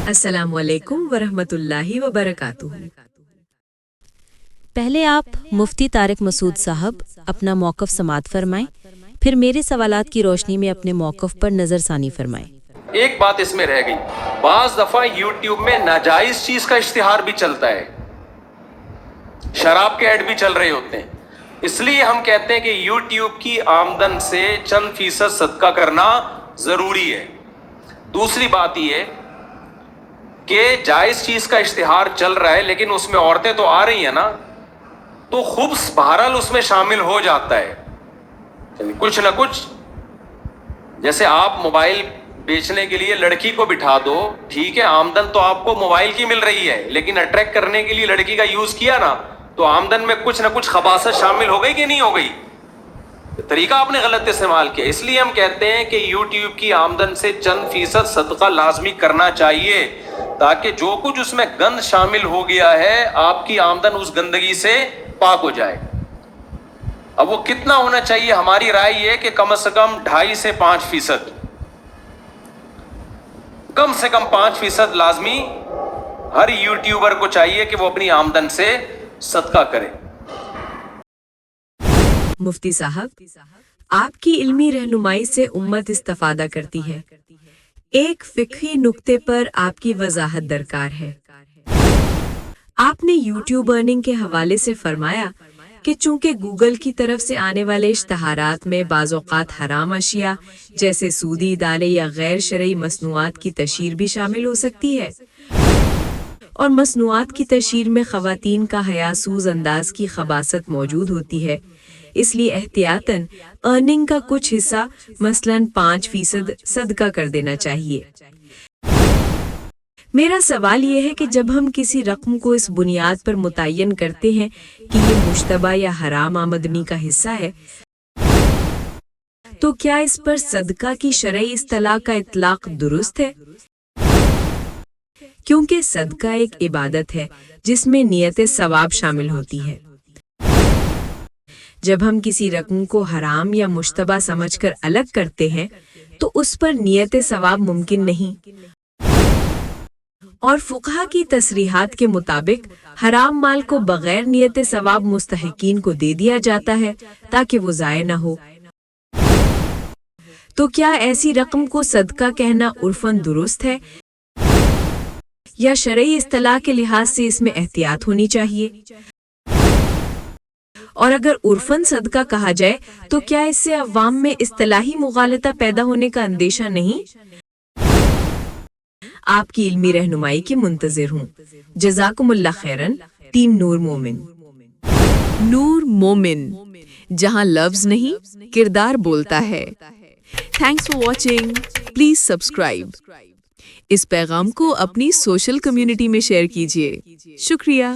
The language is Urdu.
السلام علیکم ورحمۃ اللہ وبرکاتہ۔ پہلے آپ مفتی طارق مسعود صاحب اپنا موقف سماعت فرمائیں، پھر میرے سوالات کی روشنی میں اپنے موقف پر نظر ثانی فرمائیں۔ ایک بات اس میں رہ گئی، بعض دفعہ یوٹیوب میں ناجائز چیز کا اشتہار بھی چلتا ہے، شراب کے ایڈ بھی چل رہے ہوتے ہیں، اس لیے ہم کہتے ہیں کہ یوٹیوب کی آمدن سے چند فیصد صدقہ کرنا ضروری ہے۔ دوسری بات یہ ہے کہ جائز چیز کا اشتہار چل رہا ہے لیکن اس میں عورتیں تو آ رہی ہیں نا، تو خبث بہرحال اس میں شامل ہو جاتا ہے، کچھ نہ کچھ۔ جیسے آپ موبائل بیچنے کے لیے لڑکی کو بٹھا دو، ٹھیک ہے، آمدن تو آپ کو موبائل کی مل رہی ہے، لیکن اٹریکٹ کرنے کے لیے لڑکی کا یوز کیا نا، تو آمدن میں کچھ نہ کچھ خباثت شامل ہو گئی کہ نہیں ہو گئی؟ طریقہ آپ نے غلط استعمال کیا۔ اس لیے ہم کہتے ہیں کہ یوٹیوب کی آمدن سے چند فیصد صدقہ لازمی کرنا چاہیے، تاکہ جو کچھ اس میں گند شامل ہو گیا ہے آپ کی آمدن اس گندگی سے پاک ہو جائے۔ اب وہ کتنا ہونا چاہیے؟ ہماری رائے یہ ہے کہ کم سے کم 2.5 سے 5%، کم سے کم 5% لازمی ہر یوٹیوبر کو چاہیے کہ وہ اپنی آمدن سے صدقہ کرے۔ مفتی صاحب، آپ کی علمی رہنمائی سے امت استفادہ کرتی ہے، ایک فقہی نقطے پر آپ کی وضاحت درکار ہے۔ آپ نے یوٹیوب ارننگ کے حوالے سے فرمایا کہ چونکہ گوگل کی طرف سے آنے والے اشتہارات میں بعض اوقات حرام اشیاء جیسے سودی دالیں یا غیر شرعی مصنوعات کی تشہیر بھی شامل ہو سکتی ہے، اور مصنوعات کی تشہیر میں خواتین کا حیاسوز انداز کی خباثت موجود ہوتی ہے، اس لیے احتیاطاً ارننگ کا کچھ حصہ مثلاً 5% صدقہ کر دینا چاہیے۔ میرا سوال یہ ہے کہ جب ہم کسی رقم کو اس بنیاد پر متعین کرتے ہیں کہ یہ مشتبہ یا حرام آمدنی کا حصہ ہے، تو کیا اس پر صدقہ کی شرعی اصطلاح کا اطلاق درست ہے؟ کیونکہ صدقہ ایک عبادت ہے جس میں نیت ثواب شامل ہوتی ہے۔ جب ہم کسی رقم کو حرام یا مشتبہ سمجھ کر الگ کرتے ہیں تو اس پر نیت ثواب ممکن نہیں، اور فقہا کی تصریحات کے مطابق حرام مال کو بغیر نیت ثواب مستحقین کو دے دیا جاتا ہے تاکہ وہ ضائع نہ ہو۔ تو کیا ایسی رقم کو صدقہ کہنا عرفاً درست ہے، یا شرعی اصطلاح کے لحاظ سے اس میں احتیاط ہونی چاہیے؟ اور اگر عرفاً صدقہ کہا جائے تو کیا اس سے عوام میں اصطلاحی مغالطہ پیدا ہونے کا اندیشہ نہیں؟ آپ کی علمی رہنمائی کی منتظر ہوں۔ جزاکم اللہ خیرن۔ ٹیم نور مومن۔ نور مومن، جہاں لفظ نہیں کردار بولتا ہے۔ Thanks for watching, please subscribe. اس پیغام کو اپنی سوشل کمیونٹی میں شیئر کیجیے۔ شکریہ۔